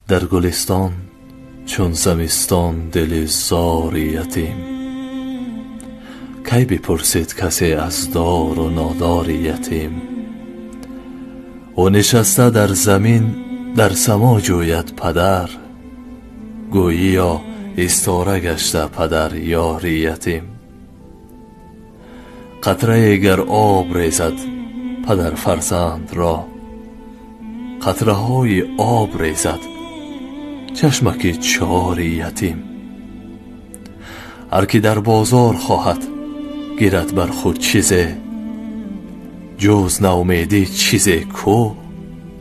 در گلستان چون زمستان دل زار یتیم، کی بپرسید کسی از دار و نادار یتیم. او نشسته در زمین در سما جوید پدر، گویی یا استاره گشته پدر یار یتیم. قطره گر آب ریزد پدر فرزند را، قطره های آب ریزد چشمک چار یتیم. هر کی در بازار خواهد گیرد بر خود چیزه، جز ناامیدی چیزی کو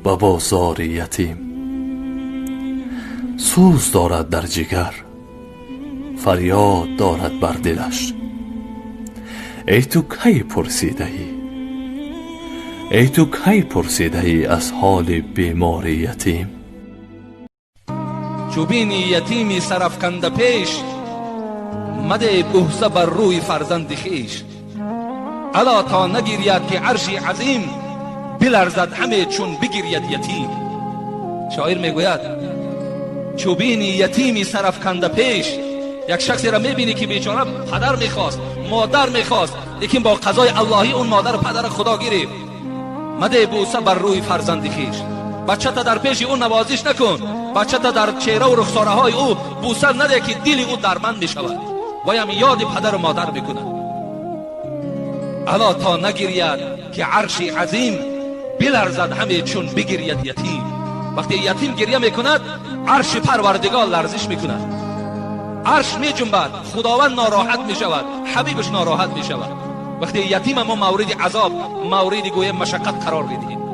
به بازار یتیم. سوز دارد در جگر فریاد دارد بر دلش، ای تو کی پرسیده ای، ای تو کی پرسیده ای از حال بیمار یتیم. چو بینی یتیمی سرافکنده پیش، مده بوسه بر روی فرزند خویش. الا تا نگیرید که عرشی عظیم، بلرزد همه چون بگیرید یتیم. شاعر میگوید چو بینی یتیمی سرافکنده پیش، یک شخصی را میبینی که بیچاره پدر میخواست، مادر میخواست، لیکن با قضای اللهی اون مادر و پدر خدا گرفت. مده بوسه بر روی فرزند خویش. بچه تا در پیش او نوازش نکن، بچه تا در چهره و رخساره های او بوسه نده که دل او درمند میشود و هم یاد پدر و مادر میکند. الا تا نگیرید که عرشی عظیم، بلرزد همه چون بگیرید یتیم. وقتی یتیم گریه میکند عرش پروردگار لرزش میکند، عرش میجنبد، خداوند ناراحت میشود، حبیبش ناراحت میشود. وقتی یتیم ما مورد عذاب، مورد گویا مشقت قرار میدهیم.